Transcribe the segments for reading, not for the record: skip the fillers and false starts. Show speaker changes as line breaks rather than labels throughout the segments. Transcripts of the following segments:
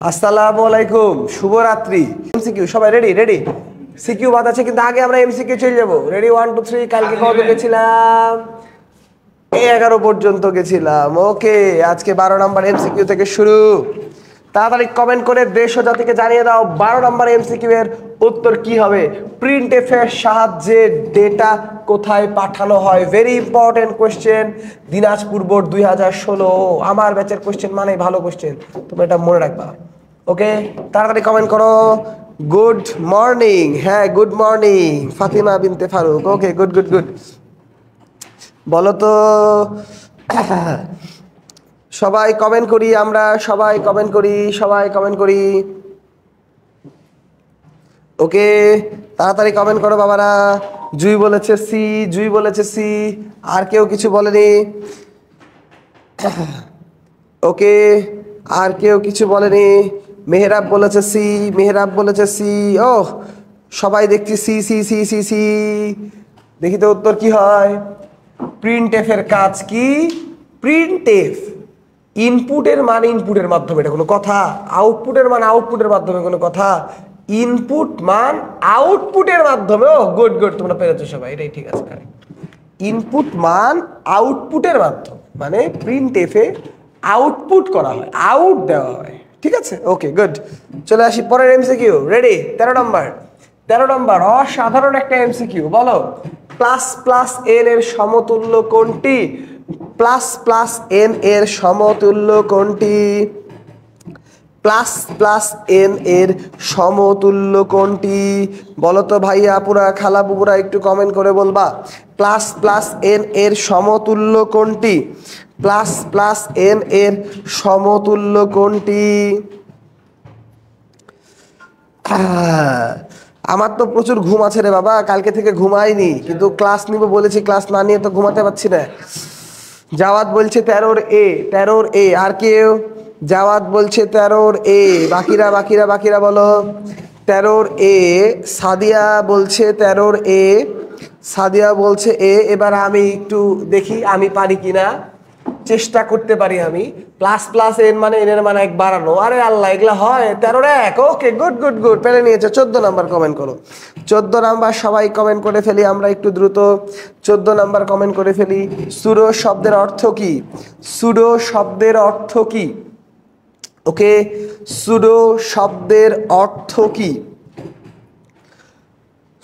আসসালামু আলাইকুম, শুভরাত্রি। এমসিকিউ সবাই রেডি? রেডি। সিকিউ বাদ আছে, কিন্তু আগে আমরা এমসিকিউ চলে যাবো। রেডি? 1 2 3। কালকে কত গেছিলাম? 11 পর্যন্ত গেছিলাম। ওকে, আজকে 12 নাম্বার এমসিকিউ থেকে শুরু। তাড়াতাড়ি কমেন্ট করে দেশ ও জাতিকে জানিয়ে দাও 12 নাম্বার এমসিকিউ এর উত্তর কি হবে। প্রিন্ট এফ এর সাহায্যে ডেটা কোথায় পাঠানো হয়? Very important question. Dinajpur board 2016 আমার ব্যাচের কোশ্চেন মানে ভালো কোশ্চেন, তোমরা এটা মনে রাখবা। ওকে, তাড়াতাড়ি কমেন্ট করো। Good morning. হ্যাঁ, গুড মর্নিং ফাতিমা বিনতে ফারুক। ওকে, গুড গুড গুড। বলো তো সবাই কমেন্ট করি, আমরা সবাই কমেন্ট করি, সবাই কমেন্ট করি। ওকে, তাড়াতাড়ি কমেন্ট করো বাবারা। জুই বলেছে সি, জুই বলেছে সি। আর কেউ কিছু বলেনি? ওকে, আর কেউ কিছু বলেনি? মেহরাব বলেছে সি, মেহরাব বলেছে সি। ও সবাই দেখছি C C C C C. দেখি তো উত্তর কি হয়। প্রিন্ট এফ এর কাজ কি? প্রিন্ট এফ ইনপুটের মান ইনপুটের মাধ্যমে, এটা কোনো কথা? আউটপুটের মান আউটপুটের মাধ্যমে, কোনো কথা? ইনপুট মান আউটপুটের মাধ্যমে। ও গুড গুড, তোমরা পেরেছো সবাই, এটাই ঠিক আছে। ইনপুট মান আউটপুটের মাধ্যমে, মানে প্রিন্ট এফে আউটপুট করা হয়, আউট দেওয়া হয়। ঠিক আছে, ওকে গুড। চলে আসি পরের এমসিকিউ। রেডি? 13 নম্বর। 13 নম্বর অসাধারণ একটা এমসিকিউ। বলো প্লাস প্লাস এন এর সমতুল্য কোনটি? প্লাস প্লাস এন এর সমতুল্য কোনটি? প্লাস প্লাস এন এর সমতুল্য কোনটি? বলো তো ভাইয়া, আপুরা, খালা বুবুরা, একটু কমেন্ট করে বলবা প্লাস প্লাস এন এর সমতুল্য কোনটি? প্লাস প্লাস এন এর সমতুল্য কোনটি? আমার তো প্রচুর ঘুম আছে রে বাবা, কালকে থেকে ঘুমাইনি, কিন্তু ক্লাস নিব বলেছি, ক্লাস না নিয়ে তো ঘুমাতে পারছি না। জাওয়াত বলছে 13 এ, 13 এ। আর কেউ? জাওয়াত বলছে 13 এ। বাকিরা বাকিরা বাকিরা বলো 13 এ। সাদিয়া বলছে 13 এ, সাদিয়া বলছে এ। এবার আমি একটু দেখি আমি পারি কিনা, চেষ্টা করতে পারি আমি। প্লাস প্লাস এন মানে এন এর মানে এক বাড়ানো। আরে আল্লাহ, এগুলা হয়? 13 এক। ওকে গুড গুড গুড, পেরে নিয়েছে। 14 নাম্বার কমেন্ট করো। 14 নাম্বার সবাই কমেন্ট করে ফেলি আমরা একটু দ্রুত। 14 নাম্বার কমেন্ট করে ফেলি। সুডো শব্দের অর্থ কি? সুডো শব্দের অর্থ কি? ওকে, সুডো শব্দের অর্থ কি?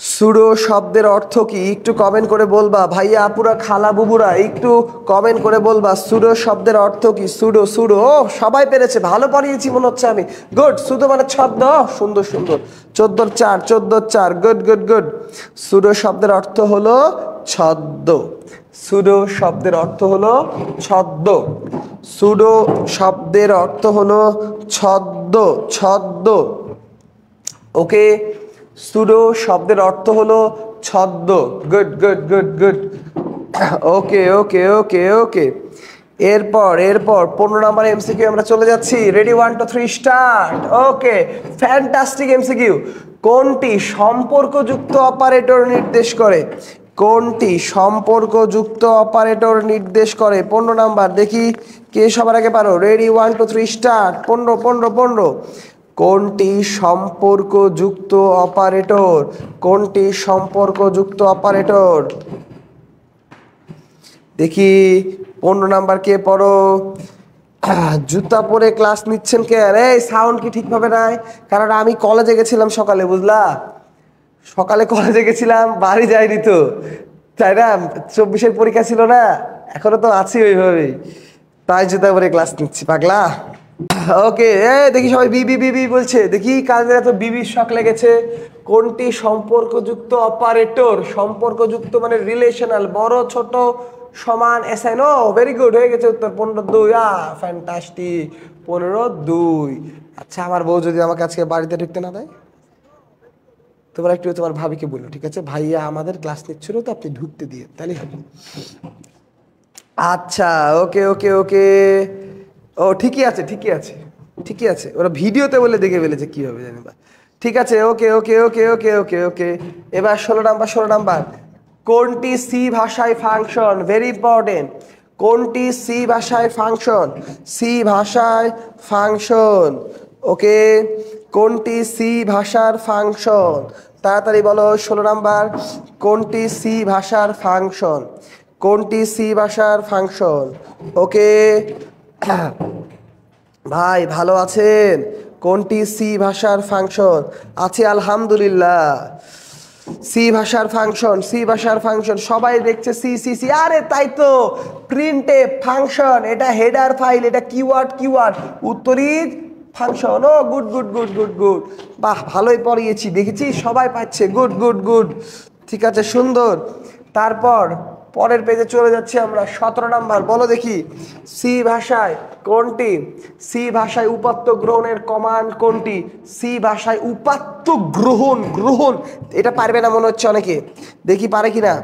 সুডো শব্দের অর্থ কি? একটু কমেন্ট করে বলবা ভাইয়া, আপুরা, খালা বুবুরা, একটু কমেন্ট করে বলবা সুডো শব্দের অর্থ কি? Pseudo pseudo. ও সবাই পেরেছে, ভালো পড়িয়েছি মনে হচ্ছে আমি। গুড। সুডো মানে ছদ্ম। সুন্দর সুন্দর। 14 4, 14 4। Good good good. সুডো শব্দের অর্থ হলো ছদ্ম। সুডো শব্দের অর্থ হলো ছদ্ম। সুডো শব্দের অর্থ হলো ছদ্ম, ছদ্ম। ওকে, সুডো শব্দের অর্থ হলো ছদ্ম। Good good good good. Okay okay okay okay. এরপর এরপর 15 নাম্বার এমসিকিউ আমরা চলে যাচ্ছি। Ready? 1 2 3 start. Okay, fantastic MCQ. কোনটি সম্পর্কযুক্ত অপারেটর নির্দেশ করে? কোনটি সম্পর্কযুক্ত অপারেটর নির্দেশ করে? 15 নাম্বার। দেখি কে সবার আগে পারো। রেডি? 1 2 3 স্টার্ট। 15 15 15। কোনটি সম্পর্কযুক্ত অপারেটর? কোনটি সম্পর্কযুক্ত অপারেটর? দেখি 15 নাম্বার কে পড়ো। জুতা পরে ক্লাস নিচ্ছেন কেন? এই সাউন্ড কি ঠিকভাবে নাই? কারণ আমি কলেজে গেছিলাম সকালে, বুঝলা? সকালে কলেজে গেছিলাম, বাড়ি যাইনি তো, তাই না? 24-এর পরীক্ষা ছিল না, এখনো তো আছি ওইভাবেই, তাই জুতা পরে ক্লাস নিচ্ছি, পাগলা। ওকে, দেখি সবাই বিবি বিবি বলছে। দেখি কাদের এত বিবির শখ লেগেছে। কোনটি সম্পর্কযুক্ত অপারেটর? সম্পর্কযুক্ত মানে রিলেশনাল, বড় ছোট সমান অ্যাসাইন। ও ভেরি গুড, হয়ে গেছে উত্তর। 15 2। ফ্যান্টাস্টিক। 15 2। আচ্ছা, আমার বউ যদি আমাকে আজকে বাড়িতে ঢুকতে না দেয়, তোমরা একটু তোমার ভাবিকে বলো, ঠিক আছে? ভাইয়া আমাদের ক্লাস নিচ্ছিল তো, আপনি ঢুকতে দিয়ে, তাহলে হবে। আচ্ছা, ওকে ওকে ওকে। ও ঠিকই আছে, ঠিকই আছে, ঠিকই আছে। ওরা ভিডিওতে বলে দেখে ফেলেছে, কি হবে জানি বা। ঠিক আছে, ওকে ওকে ওকে ওকে ওকে ওকে। এবার 16 নাম্বার, 16 নাম্বার। কোনটি সি ভাষায় ফাংশন? Very important. কোনটি সি ভাষায় ফাংশন? সি ভাষায় ফাংশন ওকে, কোনটি সি ভাষার ফাংশন? তাড়াতাড়ি বলো 16 নাম্বার, কোনটি সি ভাষার ফাংশন? কোনটি সি ভাষার ফাংশন? ওকে ভাই ভালো আছেন? কোনটি সি ভাষার ফাংশন? আছে আলহামদুলিল্লাহ। সি ভাষার ফাংশন, সি ভাষার ফাংশন, সবাই দেখছে সি সি সি। আরে তাই তো, প্রিন্টে ফাংশন, এটা হেডার ফাইল, এটা কিওয়ার্ড কিওয়ার্ড, উত্তরই ফাংশন। ও good good good good good, বাহ ভালোই পড়িয়েছি, দেখেছি সবাই পাচ্ছে, গুড গুড গুড, ঠিক আছে সুন্দর। তারপর পরের পেজে চলে যাচ্ছি আমরা, 17 নাম্বার, বলো দেখি সি ভাষায় কোনটি, সি ভাষায় উপাত্ত গ্রহণের কমান্ড কোনটি? সি ভাষায় উপাত্ত গ্রহণ, গ্রহণ এটা পারবে না মনে হচ্ছে অনেকে, দেখি পারে কিনা।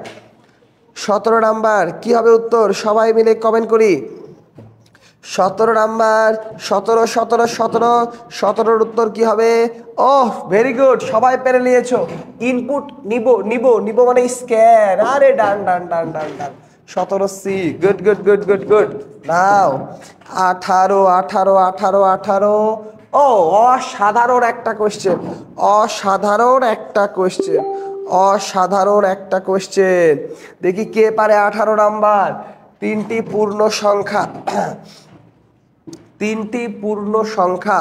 17 নাম্বার কি হবে উত্তর? সবাই মিলে কমেন্ট করি। 17 নাম্বার, 17 17 17, 17-র উত্তর কি হবে? ওহ ভেরি গুড, সবাই পেরে নিয়েছো। ইনপুট নিব নিব নিব মানে স্ক্যান, আরে done done done done done, 17 C, good good good good good. Now 18 18 18 18, ও অসাধারণ একটা কোশ্চেন, অসাধারণ একটা কোশ্চেন, অসাধারণ একটা কোশ্চেন। দেখি কে পারে 18 নাম্বার। তিনটি পূর্ণ সংখ্যা, তিনটি পূর্ণ সংখ্যা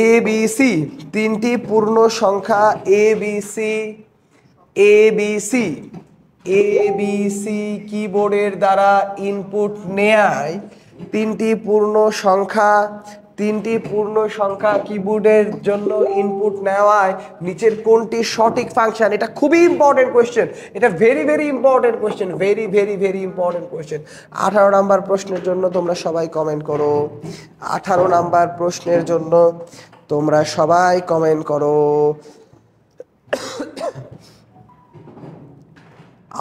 এ বি সি, তিনটি পূর্ণ সংখ্যা A B C, A B C, A B C কিবোর্ডের দ্বারা ইনপুট নেয়, তিনটি পূর্ণ সংখ্যা, তিনটি পূর্ণ সংখ্যা কিবোর্ডের জন্য ইনপুট নেওয়ায় নিচের কোনটি সঠিক ফাংশন? এটা খুবই ইম্পর্টেন্ট কোয়েশ্চেন, এটা very very important question, very very very important question. 18 number প্রশ্নের জন্য তোমরা সবাই কমেন্ট করো, 18 নাম্বার প্রশ্নের জন্য তোমরা সবাই কমেন্ট করো।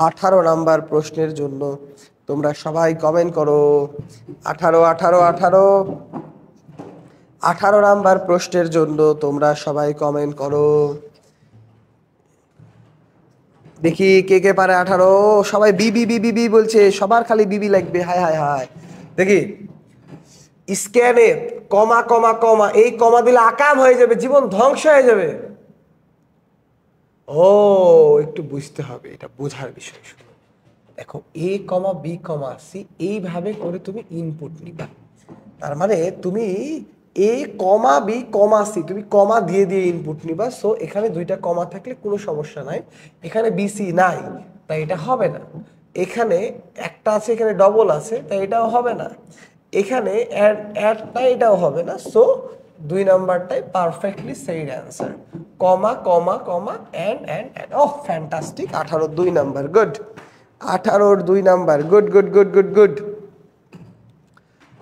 18 নাম্বার প্রশ্নের জন্য তোমরা সবাই কমেন্ট করো। 18 18 18, 18 নাম্বার প্রশ্নের জন্য তোমরা সবাই কমেন্ট করো। দেখি কে কে পারে 18। সবাই বিবি বিবি বি বলছে, সবার খালি বিবি লাগবে, হায় হায় হায়। দেখি স্ক্যানে কমা কমা কমা, এই কমা দিলে আকাম হয়ে যাবে, জীবন ধ্বংস হয়ে যাবে। ও একটু বুঝতে হবে, এটা বোঝার বিষয়। শুনো দেখো, এ কমা বি কমা সি এইভাবে করে তুমি ইনপুট নিবা, তার মানে তুমি এ কমা বি কমা সি তুমি কমা দিয়ে দিয়ে ইনপুট নিবা। সো এখানে দুইটা কমা থাকলে কোনো সমস্যা নাই, এখানে বিসি নাই তাই এটা হবে না, এখানে একটা আছে এখানে ডবল আছে তাই এটাও হবে না, এখানে অ্যাডটা এটাও হবে না। সো 2 নাম্বারটাই পারফেক্টলি সেই answer, comma comma comma and and and. Oh fantastic, 18 2 number, good, 18 2 number, good good good good good.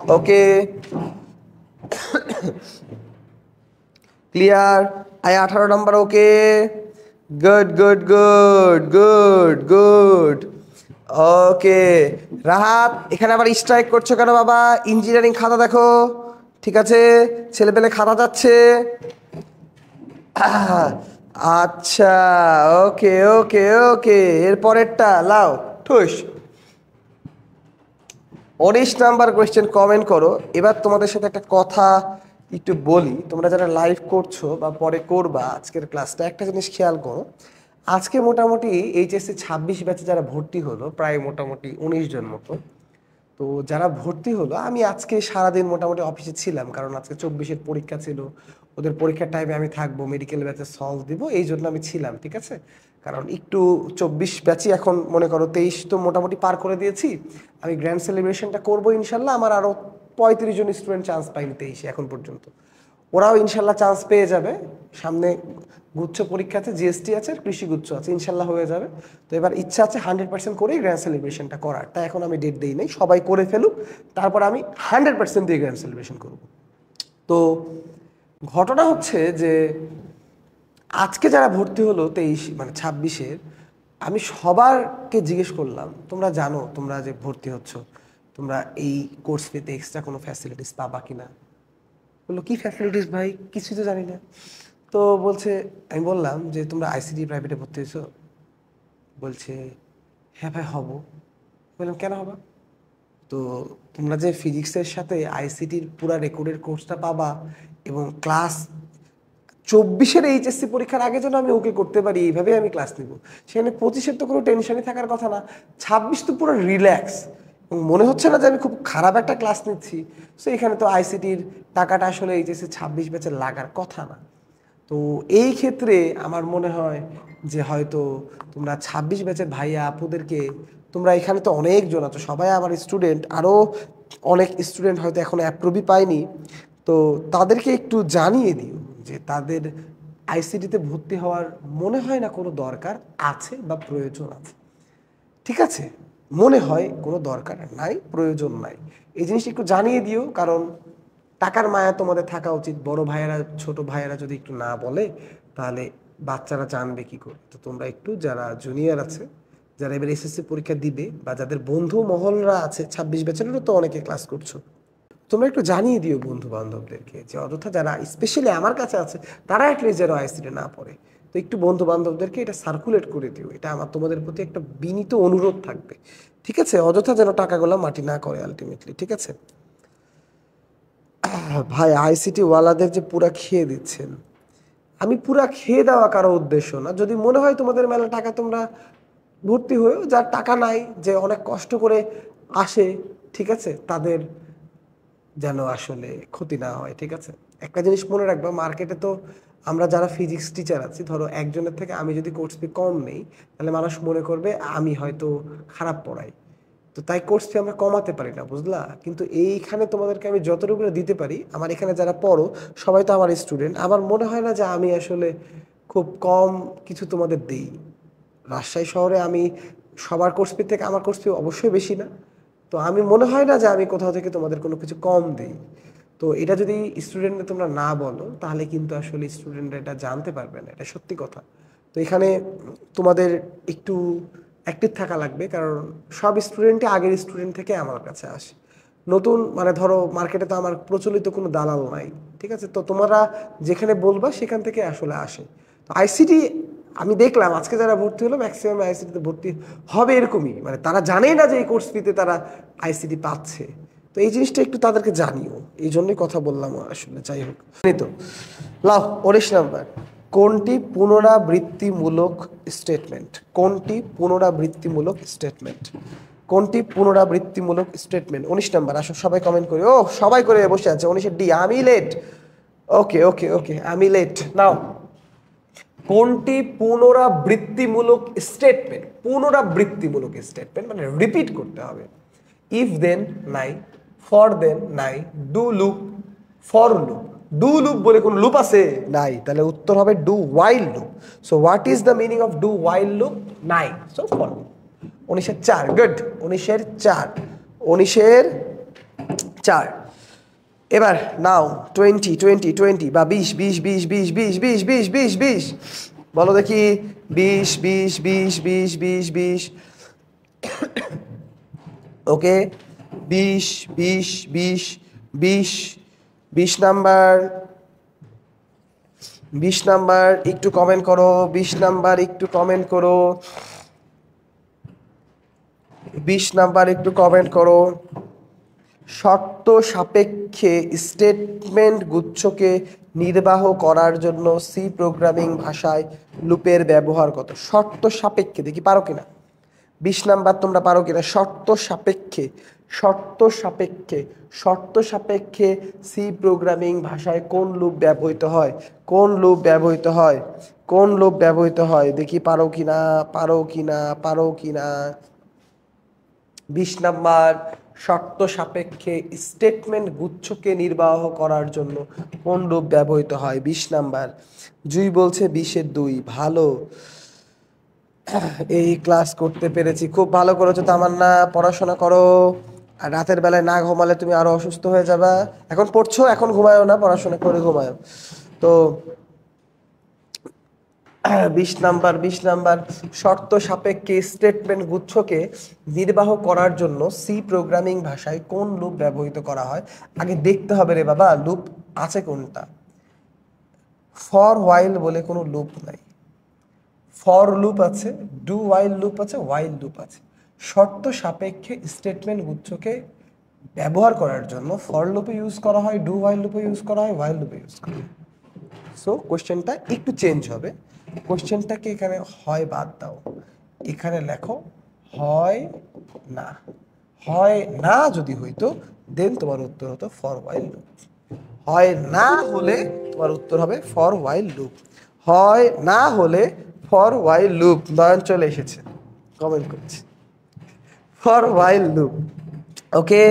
Okay clear, I 18 number, okay good good good good good. Okay Rahat, এখানে আবার স্ট্রাইক করছো কেন বাবা? Engineering খাতা দেখো, ঠিক আছে ছেলেপেলে খাতা যাচ্ছে। আচ্ছা ওকে ওকে ওকে, এরপরেরটা লাও ঠুস। 19 নাম্বার কোয়েশ্চেন কমেন্ট করো। এবার তোমাদের সাথে একটা কথা একটু বলি, তোমরা যারা লাইভ করছো বা পরে করবা আজকের ক্লাসটা, একটা জিনিস খেয়াল করো। আজকে মোটামুটি এইচএসসি 26 ব্যাচে যারা ভর্তি হলো প্রায় মোটামুটি 19 জন মতো, তো যারা ভর্তি হলো, আমি আজকে সারাদিন মোটামুটি অফিসে ছিলাম, কারণ আজকে 24-এর পরীক্ষা ছিল, ওদের পরীক্ষার টাইমে আমি থাকবো, মেডিকেল ব্যাচে সলভ দিব, এই জন্য আমি ছিলাম, ঠিক আছে। কারণ একটু 24 ব্যাচই এখন মনে করো 23 তো মোটামুটি পার করে দিয়েছি, আমি গ্র্যান্ড সেলিব্রেশনটা করবো ইনশাল্লাহ। আমার আরও 35 জন স্টুডেন্ট চান্স পাইনি 23-এ এখন পর্যন্ত, ওরাও ইনশাল্লাহ চান্স পেয়ে যাবে। সামনে গুচ্ছ পরীক্ষা আছে, জিএসটি আছে, আর কৃষি গুচ্ছ আছে, ইনশাল্লাহ হয়ে যাবে। তো এবার ইচ্ছা আছে 100% করেই গ্র্যান্ড সেলিব্রেশনটা করার, তাই এখন আমি ডেট দিই নাই, সবাই করে ফেলুক, তারপর আমি 100% দিয়ে গ্র্যান্ড সেলিব্রেশন করব। তো ঘটনা হচ্ছে যে আজকে যারা ভর্তি হলো 23 মানে 26-এর, আমি সবারকে জিজ্ঞেস করলাম, তোমরা জানো তোমরা যে ভর্তি হচ্ছ তোমরা এই কোর্স পেতে এক্সট্রা কোনো ফ্যাসিলিটিস পাবা কিনা? বললো কি ফ্যাসিলিটিস ভাই, কিছু তো জানি না। তো বলছে, আমি বললাম যে তোমরা আইসিডি প্রাইভেটে ভর্তি হয়েছো? বলছে হ্যাঁ ভাই হব। বললাম কেন হবা? তো তোমরা যে ফিজিক্সের সাথে আইসিটির পুরা রেকর্ডের কোর্সটা পাবা এবং ক্লাস 24-এর এইচএসসি পরীক্ষার আগে যেন আমি ওকে করতে পারি, এইভাবে আমি ক্লাস নিব। সেখানে 25-এর তো কোনো টেনশনই থাকার কথা না, 26 তো পুরো রিল্যাক্স, এবং মনে হচ্ছে না যে আমি খুব খারাপ একটা ক্লাস নিচ্ছি। সো এখানে তো আইসিটির টাকাটা আসলে এইচএসসি 26 ব্যাচের লাগার কথা না। তো এই ক্ষেত্রে আমার মনে হয় যে হয়তো তোমরা 26 ব্যাচের ভাইয়া আপুদেরকে, তোমরা এখানে তো অনেকজন আছো, সবাই আমার স্টুডেন্ট, আরও অনেক স্টুডেন্ট হয়তো এখনো অ্যাপ্রুভই পায়নি, তো তাদেরকে একটু জানিয়ে দিও যে তাদের আইসিটিতে ভর্তি হওয়ার মনে হয় না কোনো দরকার আছে বা প্রয়োজন আছে। ঠিক আছে, মনে হয় কোনো দরকার নাই, প্রয়োজন নাই, এই জিনিসটা একটু জানিয়ে দিও। কারণ টাকার মায়া তোমাদের থাকা উচিত। বড় ভাইয়েরা ছোট ভাইয়েরা যদি একটু না বলে তাহলে বাচ্চারা জানবে কি করে। তো তোমরা একটু, যারা জুনিয়র আছে, যারা এবার এসএসসি পরীক্ষা দিবে, বা যাদের বন্ধু মহলরা আছে 26 ব্যাচেরও তো অনেকে ক্লাস করছো, তোমরা একটু জানিয়ে দিও বন্ধু বান্ধবদেরকে যে অযথা যারা স্পেশালি আমার কাছে আছে তারা অ্যাটলিস্ট যেন আইসিটি না পড়ে। তো একটু বন্ধু বান্ধবদেরকে এটা সার্কুলেট করে দিও, এটা আমার তোমাদের প্রতি একটা বিনীত অনুরোধ থাকবে। ঠিক আছে, অযথা যেন টাকাগুলো মাটি না করে আলটিমেটলি। ঠিক আছে ভাই, আইসিটি ওয়ালাদের যে পুরা খেয়ে দিচ্ছেন, আমি পুরা খেয়ে দেওয়া কারো উদ্দেশ্য না। যদি মনে হয় তোমাদের মেলা টাকা, তোমরা ভর্তি হয়েও, যার টাকা নাই, যে অনেক কষ্ট করে আসে, ঠিক আছে, তাদের যেন আসলে ক্ষতি না হয়। ঠিক আছে, একটা জিনিস মনে রাখবা, মার্কেটে তো আমরা যারা ফিজিক্স টিচার আছি, ধরো একজনের থেকে আমি যদি কোর্স ফি কম নেই, তাহলে মানুষ মনে করবে আমি হয়তো খারাপ পড়াই, তো তাই কোর্স ফি আমরা কমাতে পারি না, বুঝলা। কিন্তু এইখানে তোমাদেরকে আমি যতটুকু দিতে পারি, আমার এখানে যারা পড়ো সবাই তো আমার স্টুডেন্ট, আমার মনে হয় না যে আমি আসলে খুব কম কিছু তোমাদের দিই। রাজশাহী শহরে আমি সবার কোর্স ফি থেকে আমার কোর্স ফি অবশ্যই বেশি না, তো আমি মনে হয় না যে আমি কোথাও থেকে তোমাদের কোনো কিছু কম দিই। তো এটা যদি স্টুডেন্টরা তোমরা না বলো, তাহলে কিন্তু আসলে স্টুডেন্টরা এটা জানতে পারবে না, এটা সত্যি কথা। তো এখানে তোমাদের একটু অ্যাক্টিভ থাকা লাগবে, কারণ সব স্টুডেন্টই আগের স্টুডেন্ট থেকে আমার কাছে আসে। নতুন মানে ধরো মার্কেটে তো আমার প্রচলিত কোনো দালাল নাই, ঠিক আছে, তো তোমরা যেখানে বলবা সেখান থেকে আসলে আসে। তো আইসিটি আমি দেখলাম আজকে যারা ভর্তি হলো ম্যাক্সিমাম আইসিটিতে ভর্তি হবে এরকমই, মানে তারা জানেই না যে এই কোর্স ফিতে তারা আইসিটি পাচ্ছে। তো এই জিনিসটা একটু তাদেরকে জানিও, এই জন্যই কথা বললাম আসলে। যাই হোক, তো লাও 19 নাম্বার, কোনটি পুনরাবৃত্তিমূলক স্টেটমেন্ট? কোনটি পুনরাবৃত্তিমূলক স্টেটমেন্ট? কোনটি পুনরাবৃত্তিমূলক স্টেটমেন্ট? 19 নাম্বার, আসো সবাই কমেন্ট করি। ও সবাই করে বসে আছে। 19-এর ডি, আমি লেট। ওকে ওকে ওকে, আমি লেট। নাও, কোনটি পুনরাবৃত্তিমূলক স্টেটমেন্ট? পুনরাবৃত্তিমূলক স্টেটমেন্ট মানে রিপিট করতে হবে। ইফ দেন নাই, ফর দেন নাই, do loop, for loop. Do loop বলে কোন লুপ আছে? নাই, তাহলে উত্তর হবে do while loop. So what is the meaning of do while loop? নাই, সো ফর লুপ। 19-এর 4, গুড। 19-এর 4, 19-এর 4। এবার নাও 20 20 20 বা 20 20 20 20 20 20 20 20 20, বলো দেখি। 20 20 20 20 20 20, ওকে। 20 20 20 20, 20 নাম্বার, 20 নাম্বার একটু কমেন্ট করো, 20 নাম্বার একটু কমেন্ট করো, 20 নাম্বার একটু কমেন্ট করো। শর্ত সাপেক্ষে স্টেটমেন্ট গুচ্ছকে নির্বাহ করার জন্য সি প্রোগ্রামিং ভাষায় লুপের ব্যবহার কত? শর্ত সাপেক্ষে, দেখি পারো কিনা। 20 নাম্বার তোমরা পারো কিনা? শর্ত সাপেক্ষে, শর্ত সাপেক্ষে, শর্ত সাপেক্ষে সি প্রোগ্রামিং ভাষায় কোন লুপ ব্যবহৃত হয়? কোন লুপ ব্যবহৃত হয়? কোন লুপ ব্যবহৃত হয়? দেখি পারো কিনা, পারো কিনা, পারো কিনা। 20 নাম্বার, শর্ত সাপেক্ষে স্টেটমেন্ট গুচ্ছকে নির্বাহ করার জন্য কোন লুপ ব্যবহৃত হয়? 20 নাম্বার। জুই বলছে 20-এর 2, ভালো। এই ক্লাস করতে পেরেছি, খুব ভালো করেছো তামান্না, পড়াশোনা করো। আর রাতের বেলায় না ঘুমালে তুমি আরো অসুস্থ হয়ে যাবা। এখন পড়ছো, এখন ঘুমায়ও না, পড়াশোনা করে ঘুমায়ও। তো 20 নাম্বার, 20 নাম্বার, শর্ত সাপেক্ষে স্টেটমেন্ট গুচ্ছকে নির্বাহ করার জন্য সি প্রোগ্রামিং ভাষায় কোন লুপ ব্যবহৃত করা হয়? আগে দেখতে হবে রে বাবা লুপ আছে কোনটা। ফর হোয়াইল বলে কোনো লুপ নাই। ফর লুপ আছে, ডু ওয়াইল লুপ আছে, ওয়াইল লুপ আছে। শর্ত সাপেক্ষে স্টেটমেন্ট গুচ্ছকে ব্যবহার করার জন্য ফর লুপে ইউজ করা হয়, ডু হোয়াইল লুপে ইউজ করা হয়, হোয়াইল লুপে ইউজ করা হয়। সো কোশ্চেনটা একটু চেঞ্জ হবে। কোশ্চেনটাকে এখানে হয় বাদ দাও, এখানে লেখো হয় না। হয় না যদি হইতো দেন তোমার উত্তর হতো ফর হোয়াইল লুপ। হয় না হলে তোমার উত্তর হবে ফর হোয়াইল লুপ। হয় না হলে ফর হোয়াইল লুপ। নয়ন চলে এসেছে, কমেন্ট করছে for while loop. Okay,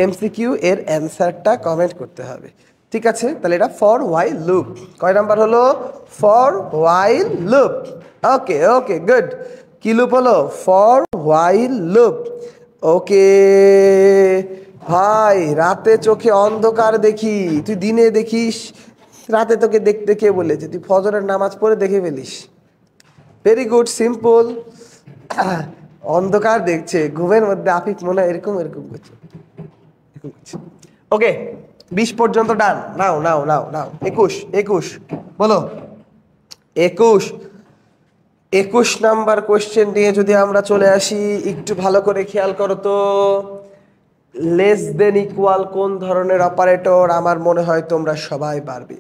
MCQ এর অ্যান্সারটা কমেন্ট করতে হবে। ঠিক আছে, তাহলে এটা ফর হোয়াইল লুপ। কয় নাম্বার হলো? For while loop. Okay okay good. কি লুপ হলো? For while loop. ওকে ভাই, রাতে চোখে অন্ধকার দেখি, তুই দিনে দেখিস, রাতে তোকে দেখতে কে বলেছে? তুই ফজরের নামাজ পড়ে দেখে ফেলিস। Very good, simple. অন্ধকার দেখছে ঘুমের মধ্যে, আফিফ মনে হয় এরকম এরকম করছে। ওকে, 20 পর্যন্ত ডান। নাও নাও নাও নাও 21 21 বলো। 21 নাম্বার কোশ্চেন নিয়ে যদি আমরা চলে আসি, একটু ভালো করে খেয়াল করো তো। লেস দেন ইকুয়াল কোন ধরনের অপারেটর? আমার মনে হয় তোমরা সবাই পারবে।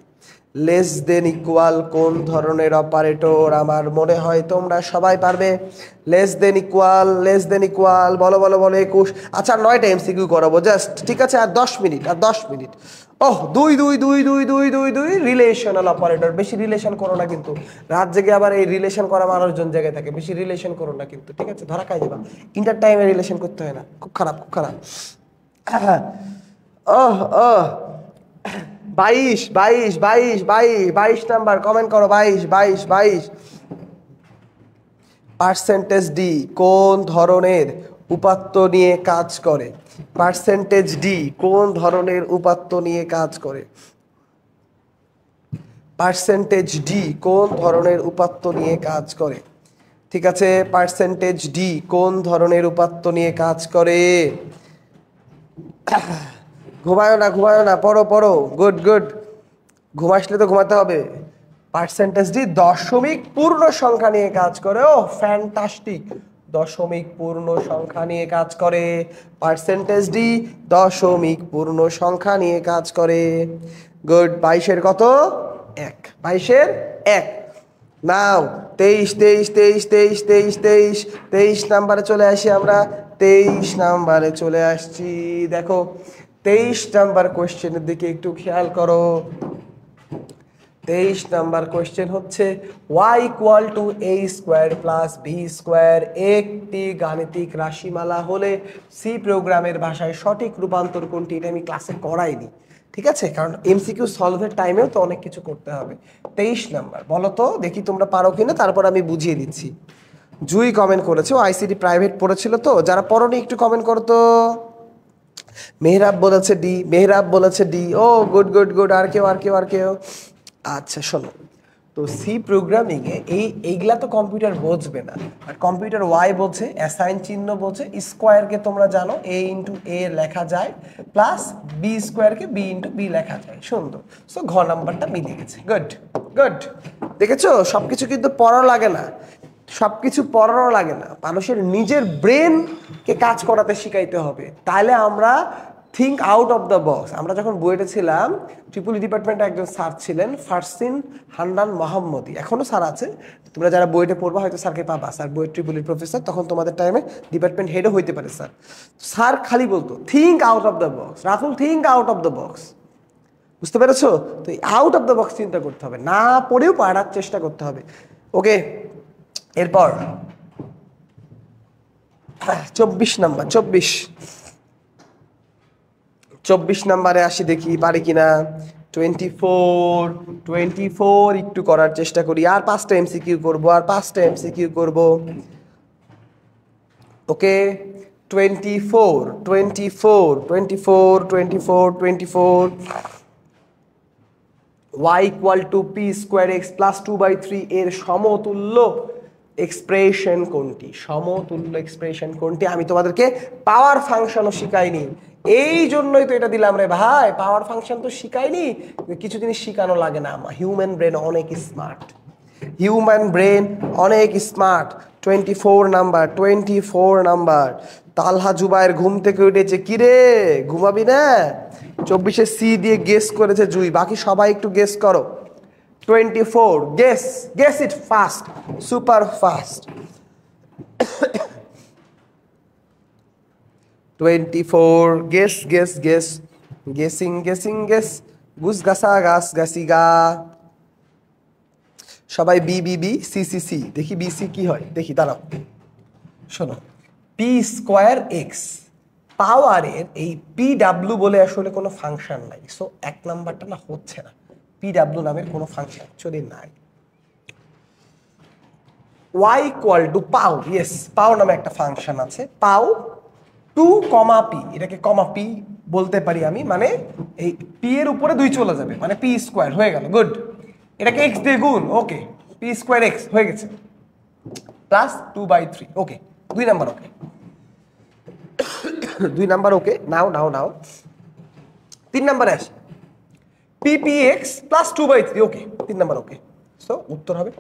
লেস দেন ইকুয়াল কোন ধরনের অপারেটর? আমার মনে হয় তোমরা সবাই পারবে। Less than equal, less than equal, বলো বলো বলো। 21। আচ্ছা 9টা এমসিকিউ করাবো জাস্ট, ঠিক আছে? আর 10 মিনিট, আর 10 মিনিট। ওহ, 2 2 2 2 2 2 2 রিলেশনাল অপারেটর। বেশি রিলেশন করো না কিন্তু, রাত জেগে আবার এই রিলেশন করা মানুষজন জায়গায় থাকে। বেশি রিলেশন করো না কিন্তু, ঠিক আছে? ধরা খাই যাবা। ইন্টার টাইমে রিলেশন করতে হয় না, খুব খারাপ খুব খারাপ। ওহ ওহ, 22 22 22 22 22 নাম্বার কমেন্ট করো। 22 22 22। পার্সেন্টেজ ডি কোন ধরনের উপাত্ত নিয়ে কাজ করে? পার্সেন্টেজ ডি কোন ধরনের উপাত্ত নিয়ে কাজ করে? পার্সেন্টেজ ডি কোন ধরনের উপাত্ত নিয়ে কাজ করে? ঠিক আছে, পার্সেন্টেজ ডি কোন ধরনের উপাত্ত নিয়ে কাজ করে? ঘুমায়ো না ঘুমায়ো না, পড়ো পড়ো। গুড গুড, ঘুমাসলে তো ঘুমাতে হবে। পার্সেন্টেজ ডি দশমিক পূর্ণ সংখ্যা নিয়ে কাজ করে। ও ফ্যান্টাস্টিক, দশমিক পূর্ণ সংখ্যা নিয়ে কাজ করে। পার্সেন্টেজ ডি দশমিক পূর্ণ সংখ্যা নিয়ে কাজ করে। গুড। 22-এর কত? 1। 22-এর 1। নাও 23 23 23 23 23 23 23 নাম্বারে চলে আসি আমরা। 23 নাম্বারে চলে আসছি। দেখো 23 নাম্বার কোশ্চেনের দিকে একটু খেয়াল করো। 23 নাম্বার কোশ্চেন হচ্ছে y equal to a square plus b square একটি গাণিতিক রাশিমালা হলে সি প্রোগ্রামের ভাষায় সঠিক রূপান্তর কোনটি? এটা আমি ক্লাসে করাইনি, ঠিক আছে? কারণ এমসিকিউ সলভের টাইমেও তো অনেক কিছু করতে হবে। 23 নাম্বার বলো তো দেখি তোমরা পারো কিনা, তারপর আমি বুঝিয়ে দিচ্ছি। জুই কমেন্ট করেছে, ও আইসিডি প্রাইভেট পড়েছিল তো। যারা পড়োনি একটু কমেন্ট করো তো। মেহরাব বলেছে ডি, মেহরাব বলেছে ডি। ও গুড গুড গুড। আর কেউ আর কেউ আর কেউ? আচ্ছা শোনো, তো সি প্রোগ্রামিংয়ে এইগুলা তো কম্পিউটার বুঝবে না, আর কম্পিউটার ওয়াই বোঝে, অ্যাসাইন চিহ্ন বোঝে। স্কোয়ারকে তোমরা জানো এ ইন্টু এ লেখা যায়, প্লাস বি স্কোয়ারকে বি ইন্টু বি লেখা যায়। সুন্দর। সো ঘ নাম্বারটা মিলে গেছে। Good good. দেখেছো, সবকিছু কিন্তু পড়াও লাগে না, সবকিছু পড়ানো লাগে না, মানুষের নিজের ব্রেনকে কাজ করাতে শিখাইতে হবে। তাহলে আমরা think out of the box. আমরা যখন বুয়েটে ছিলাম, ট্রিপল ডিপার্টমেন্টে একজন স্যার ছিলেন, ফারসিন হান্নান মোহাম্মদী, এখনো স্যার আছে। তোমরা যারা বুয়েটে পড়বা হয়তো স্যারকে পাবা, স্যার বুয়েট ট্রিপলের প্রফেসর, তখন তোমাদের টাইমে ডিপার্টমেন্ট হেডও হইতে পারে স্যার। স্যার খালি বলতো think out of the box, Ratul think out of the box. বুঝতে পেরেছো? তো আউট অফ দ্য বক্স চিন্তা করতে হবে, না পড়েও পারার চেষ্টা করতে হবে। ওকে, এরপর 24 নাম্বার। 24 নাম্বারে আসি, দেখি পারি কিনা। 24 একটু করার চেষ্টা করি। আর 5টা এমসিকিউ করবো, আর 5টা এমসিকিউ করবো। ওকে, 24 y equal to P square x plus 2/3 এর সমতুল্য এক্সপ্রেশন কোনটি? সমতুল্য এক্সপ্রেশন কোনটি? আমি তোমাদেরকে পাওয়ার ফাংশনও শিখাইনি, এই জন্যই তো এটা দিলাম রে ভাই। পাওয়ার ফাংশন তো শিখাইনি, কিছু জিনিস শিখানো লাগে না। হিউম্যান ব্রেন অনেক স্মার্ট, হিউম্যান ব্রেন অনেক স্মার্ট। 24 নাম্বার তালহা জুবাইর ঘুম থেকে উঠেছে, কিরে ঘুমাবি না? 24 সি দিয়ে গেস করেছে জুই, বাকি সবাই একটু গেস করো। 24, guess it fast, super fast. 24, guess গুস গাসা গাছ গাছি গা। সবাই B B B C C C, দেখি বি সি কি হয়, দেখি দাঁড়াও। শোনো, পি স্কোয়ার এক্স পাওয়ারের এই পি ডাব্লু বলে আসলে কোনো ফাংশন নাই, সো 1 নাম্বারটা না হচ্ছে না। পি ডাব্লু নামের কোনো ফাংশন অ্যাকচুয়ালি নাই। y ইকুয়াল টু পাও, ইয়েস পাও নামে একটা ফাংশন আছে, পাও 2, পি, এটাকে কমা পি বলতে পারি আমি, মানে এই পি এর উপরে 2 চলে যাবে, মানে পি স্কোয়ার হয়ে গেল। গুড, এটাকে এক্স দিয়ে গুণ, ওকে, পি স্কোয়ার এক্স হয়ে গেছে, প্লাস 2/3, ওকে। 2 নাম্বার ওকে, 2 নাম্বার ওকে। নাও 3 নাম্বারে আসে, পি এক্স প্লাস 2/3, ওকে, 3 নাম্বার ওকে। সো উত্তর হবে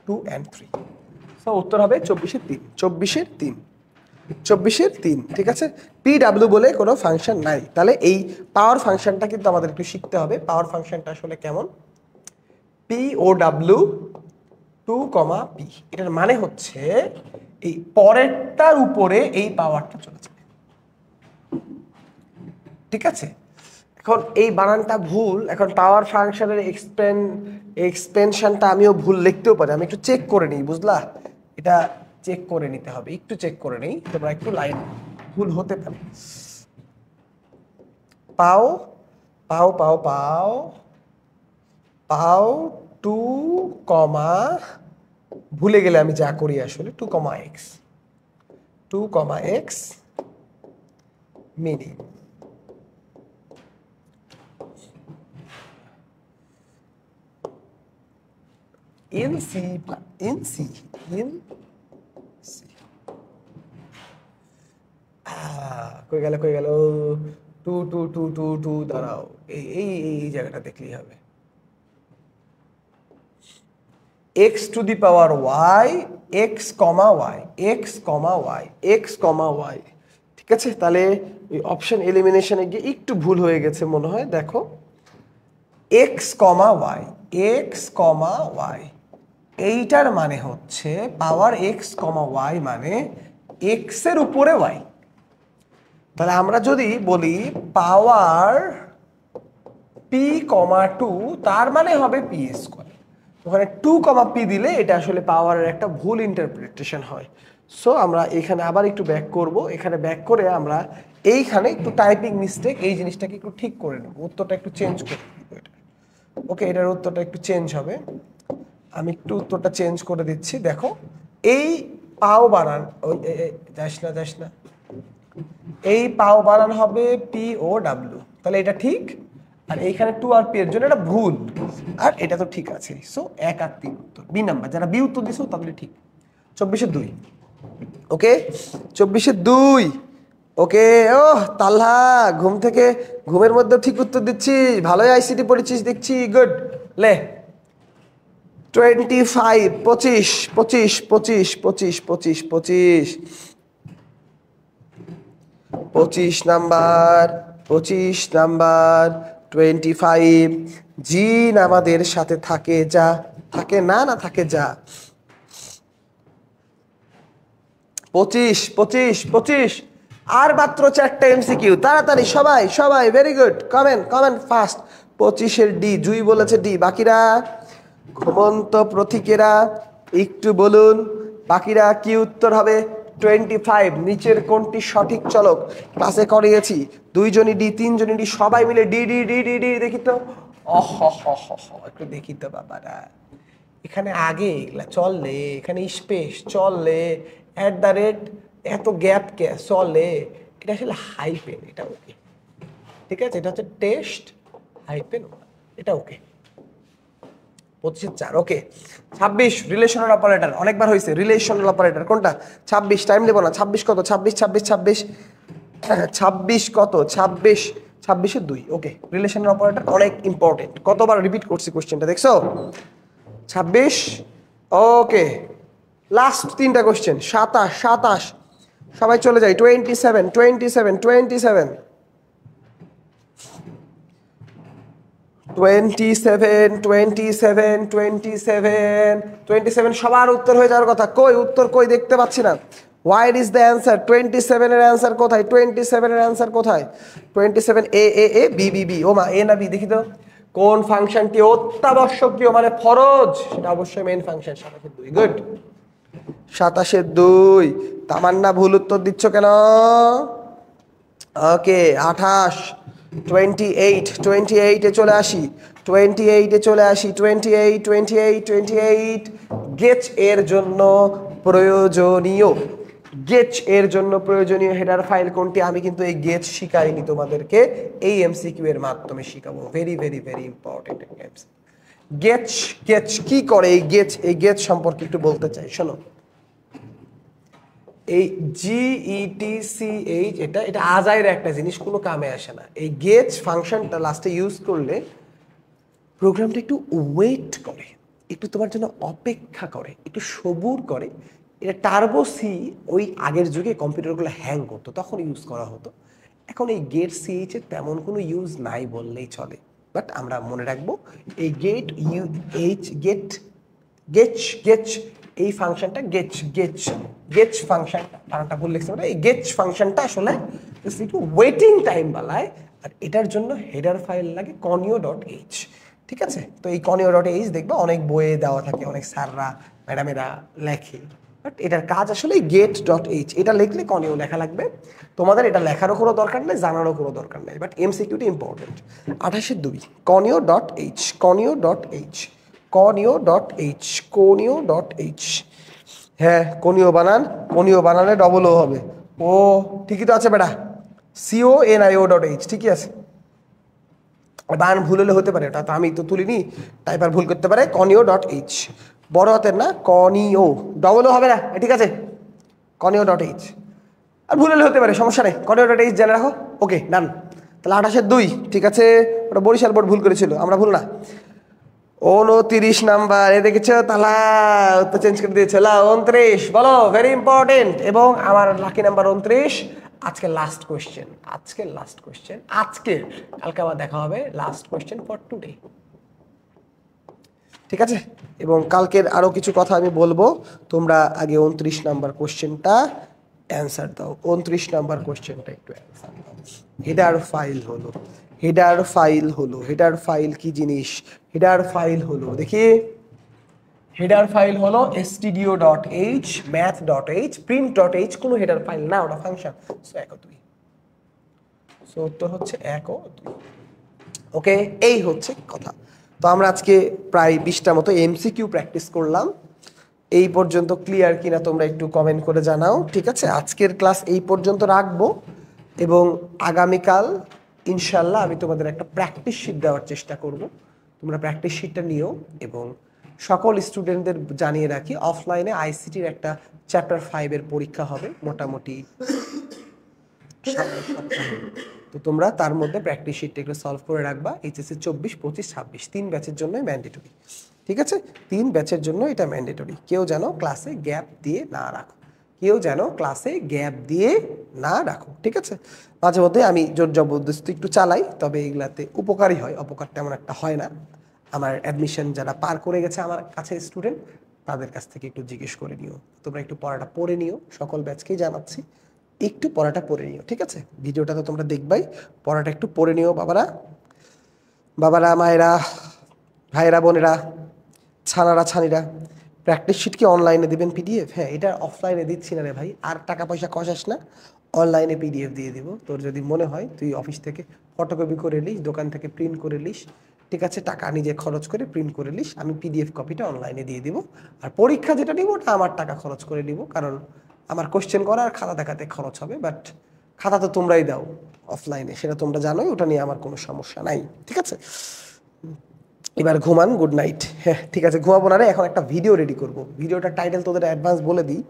2 and 3, সো উত্তর হবে 24-এর 3, ঠিক আছে। পি ডাব্লিউ বলে কোনো ফাংশন নাই, তাহলে এই পাওয়ার ফাংশনটা কিন্তু আমাদের একটু শিখতে হবে। পাওয়ার ফাংশনটা আসলে কেমন? পি ও ডাব্লিউ 2, পি, এটার মানে হচ্ছে এই পরেরটার উপরে এই পাওয়ারটা চলে যাবে, ঠিক আছে। এখন এই বানানটা ভুল, এখন পাওয়ার ফাংশনের এক্সপেনশনটা আমিও ভুল লিখতেও পারি, আমি একটু চেক করে নিই, বুঝলা? এটা চেক করে নিতে হবে, একটু চেক করে নেই, তোমরা একটু লাইন ভুল হতে পারে। পাও 2, ভুলে গেলে আমি যা করি আসলে 2, এক্স মিনি in C কই গেল 2 দাঁড়াও, এই জায়গাটা দেখলেই হবে। x to the power y, x, y, ঠিক আছে। তাহলে অপশন এলিমিনেশনে গিয়ে একটু ভুল হয়ে গেছে মনে হয়, দেখো x, y, এইটার মানে হচ্ছে পাওয়ার x, y মানে x এর উপরে y। তাহলে আমরা যদি বলি পাওয়ার p, 2, তার মানে হবে p স্কয়ার। ওখানে 2, p দিলে এটা আসলে পাওয়ারের একটা ভুল ইন্টারপ্রিটেশন হয়। সো আমরা এখানে আবার একটু ব্যাক করব, এখানে ব্যাক করে আমরা এইখানে একটু টাইপিং মিস্টেক, এই জিনিসটাকে একটু ঠিক করে নেব, উত্তরটা একটু চেঞ্জ করে দেব। ওকে, এটার উত্তরটা একটু চেঞ্জ হবে, আমি একটু উত্তরটা চেঞ্জ করে দিচ্ছি। দেখো এই পাও বানান, যাস না, এই পাও বানান হবে পি ও ডাব্লিউ, তাহলে এটা ঠিক। আর এইখানে 2 আর পি এর জন্য এটা ভুল, আর এটা তো ঠিক আছে। সো 1 আর 3 উত্তর, বি নাম্বার। যারা বি উত্তর দিছো তাদের ঠিক। 24-2, ওকে, 24-2, ওকে। ও তালহা ঘুমের মধ্যে ঠিক উত্তর দিচ্ছিস, ভালোই আইসিটি পড়েছিস দেখছি, গুড। লে 25, 25 নাম্বার 25, জিন আমাদের সাথে থাকে যা, থাকে না থাকে যা। 25, আর মাত্র 4টা এমসিকিউ, তাড়াতাড়ি সবাই ভেরি গুড, কমেন্ট ফাস্ট। 25-এর ডি, জুই বলেছে ডি, বাকিরা ঘুমন্ত প্রতীকেরা একটু বলুন বাকিরা কি উত্তর হবে। 25, নিচের কোনটি সঠিক চলক? ক্লাসে করিয়েছি, 2 জনই ডি, 3 জনই ডি, সবাই মিলে ডি, দেখি তো। একটু দেখি তো বাবারা, এখানে আগে এগুলা চললে, এখানে স্পেস চললে, @ এত গ্যাপ কে চলে, এটা আসলে হাইপেন, এটা ওকে, ঠিক আছে। এটা হচ্ছে টেস্ট হাইপেন, এটা ওকে। 25-4, ওকে। 26, রিলেশনাল অপারেটর, অনেকবার হয়েছে। রিলেশনাল অপারেটর কোনটা? 26, টাইম দেবো না। 26 কত? 26 কত? 26-2, ওকে। রিলেশনাল অপারেটর অনেক ইম্পর্টেন্ট, কতবার রিপিট করছি কোশ্চেনটা দেখছো? 26, ওকে। লাস্ট 3টা কোশ্চেন। 27 সবাই চলে যাই। 27 27 27 27 27 27 27 সবার উত্তর হয়ে যাওয়ার কথা। কই উত্তর কই দেখতে পাচ্ছি না। What is the answer? 27 এর অ্যান্সার কোথায়? 27 এর অ্যান্সার কোথায়? 27 এ এ এ বি বি বি। ও মা, এ না বি দেখি তো। কোন ফাংশনটি অত্যাবশ্যকীয় মানে ফরজ? সেটা অবশ্যই মেইন ফাংশন। 27 গুড। 27 তামান্না ভুল উত্তর দিচ্ছ কেন? ওকে 28 28 28 এ চলে আসি। 28 এ চলে আসি। 28 28 28 গেচ এর জন্য প্রয়োজনীয়, গেচ এর জন্য প্রয়োজনীয় হেডার ফাইল কোনটি? আমি কিন্তু এই গেচ শিখাইনি তোমাদেরকে, এই এমসিকিউ এর মাধ্যমে শিখাবো। Very very very important. গেচ গেচ কি করে? এই গেচ সম্পর্কে একটু বলতে চাই, শোনো। এই GETCH এটা এটা আজাইর একটা জিনিস, কোনো কামে আসে না। এই গেচ ফাংশনটা লাস্টে ইউজ করলে প্রোগ্রামটা একটু ওয়েট করে, একটু তোমার জন্য অপেক্ষা করে, একটু সবুর করে। এটা টার্বো সি ওই আগের যুগে কম্পিউটারগুলো হ্যাং করতো, তখন ইউজ করা হতো। এখন এই গেট সিএইচ এর তেমন কোনো ইউজ নাই বললেই চলে। বাট আমরা মনে রাখবো এই গেট গেচ গেচ এই ফাংশনটা গেচ ফাংশনটা, বানানটা ভুল লিখছি এই গেচ ফাংশনটা আসলে একটু ওয়েটিং টাইম বালায়। আর এটার জন্য হেডার ফাইল লাগে conio.h। ঠিক আছে, তো এই conio.h দেখবে অনেক বইয়ে দেওয়া থাকে, অনেক স্যাররা ম্যাডামেরা লেখে। বাট এটার কাজ আসলে get.h, এটা লিখলে conio লেখা লাগবে। তোমাদের এটা লেখারও কোনো দরকার নেই, জানারও কোনো দরকার নেই, but এমসিকিউটি important. 28-2 conio.h conio.h conio.h conio.h। হ্যাঁ কোনীয় বানান, কোনীয় বানানে ডবল ও হবে। ও ঠিকই তো আছে বেটা, CONIO.h ঠিকই আছে। বানান ভুল হলে হতে পারে, ওটা তো আমি তো তুলিনি, টাইপার ভুল করতে পারে। conio.h বড় হাতের না, conio ডবল ও হবে না, ঠিক আছে। conio.h আর ভুল হলে হতে পারে, সমস্যা নেই। conio.h জেনে রাখো। ওকে ডান। তাহলে 28-2 ঠিক আছে। ওটা বরিশাল বোর্ড ভুল করেছিল, আমরা ভুল না। 29 নাম্বার এ দেখেছো, তাহলে তো চেঞ্জ করে দিয়েছে। 29 বলো, ভেরি ইম্পর্টেন্ট। এবং আমার লাকি নাম্বার 29। আজকে লাস্ট কোয়েশ্চেন, আজকে লাস্ট কোয়েশ্চেন, আজকে কালকে আবার দেখা হবে। লাস্ট কোয়েশ্চেন ফর টুডে, ঠিক আছে। এবং কালকের আরো কিছু কথা আমি বলবো, তোমরা আগে 29 নাম্বার কোয়েশ্চেনটা অ্যান্সার দাও। 29 নাম্বার কোয়েশ্চেনটা একটু অ্যান্সার দাও। হেডার ফাইল হলো, হেডার ফাইল হলো, হেডার ফাইল কি জিনিস? হেডার ফাইল হলো, দেখি, হেডার ফাইল হলো stdio.h math.h print.h, কোনো হেডার ফাইল না, ওটা ফাংশন। সো 1 ও 2, সো উত্তর হচ্ছে 1 ও 2। ওকে, এই হচ্ছে কথা। তো আমরা আজকে প্রায় 20টা মতো এমসিকিউ প্র্যাকটিস করলাম। এই পর্যন্ত ক্লিয়ার কিনা তোমরা একটু কমেন্ট করে জানাও, ঠিক আছে। আজকের ক্লাস এই পর্যন্ত রাখবো এবং আগামীকাল ইনশাল্লাহ আমি তোমাদের একটা প্র্যাকটিস শিট দেওয়ার চেষ্টা করব। তোমরা প্র্যাকটিস শিটটা নিও এবং সকল স্টুডেন্টদের জানিয়ে রাখি, অফলাইনে আইসিটির একটা চ্যাপ্টার 5 এর পরীক্ষা হবে মোটামুটি সামনের সপ্তাহে। তো তোমরা তার মধ্যে প্র্যাকটিস শিটটা একটু সলভ করে রাখবা। এইচএসসি 24, 25, 26 3 ব্যাচের জন্য ম্যান্ডেটরি, ঠিক আছে। 3 ব্যাচের জন্য এটা ম্যান্ডেটরি। কেউ যেন ক্লাসে গ্যাপ দিয়ে না রাখো, কেউ যেন ক্লাসে গ্যাপ দিয়ে না রাখো, ঠিক আছে। মাঝে মধ্যে আমি জোর জবরদস্তি একটু চালাই, তবে এগুলাতে উপকারী হয়, অপকার তেমন একটা হয় না। আমার অ্যাডমিশন যারা পার করে গেছে আমার কাছে স্টুডেন্ট, তাদের কাছ থেকে একটু জিজ্ঞেস করে নিও। তোমরা একটু পড়াটা পড়ে নিও, সকল ব্যাচকেই জানাচ্ছি একটু পড়াটা পড়ে নিও, ঠিক আছে। ভিডিওটা তো তোমরা দেখবাই, পড়াটা একটু পড়ে নিও বাবারা, বাবারা, মায়েরা, ভাইয়েরা, বোনেরা, ছানারা, ছানিরা। প্র্যাকটিস শিট কি অনলাইনে দিবেন পিডিএফ? হ্যাঁ, এটা অফলাইনে দিচ্ছি না রে ভাই, আর টাকা পয়সা কষাস না, অনলাইনে পিডিএফ দিয়ে দিব। তোর যদি মনে হয় তুই অফিস থেকে ফটোকপি করে নিস, দোকান থেকে প্রিন্ট করে নিস, ঠিক আছে, টাকা নিজে খরচ করে প্রিন্ট করে নিস, আমি পিডিএফ কপিটা অনলাইনে দিয়ে দিব। আর পরীক্ষা যেটা নিব ওটা আমার টাকা খরচ করে নিব, কারণ আমার কোশ্চেন করা আর খাতা দেখাতে খরচ হবে। বাট খাতা তো তোমরাই দাও অফলাইনে, সেটা তোমরা জানোই, ওটা নিয়ে আমার কোনো সমস্যা নাই, ঠিক আছে। এবার ঘুমান, গুড নাইট। হ্যাঁ ঠিক আছে, ঘুমাবো না রে, এখন একটা ভিডিও রেডি করব। ভিডিওটার টাইটেল তোদের অ্যাডভান্স বলে দিই,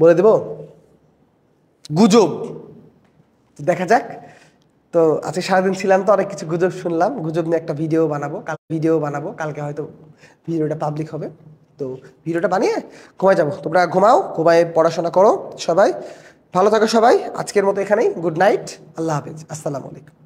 বলে দেব, গুজব। দেখা যাক। তো আজকে সারাদিন ছিলাম তো, অনেক কিছু গুজব শুনলাম, গুজব নিয়ে একটা ভিডিও বানাবো, কালকে হয়তো ভিডিওটা পাবলিক হবে। তো ভিডিওটা বানিয়ে ঘুমায় যাবো, তোমরা ঘুমাও, ঘুমায় পড়াশোনা করো সবাই, ভালো থাকো সবাই। আজকের মতো এখানেই, গুড নাইট, আল্লাহ হাফেজ, আসসালামু আলাইকুম।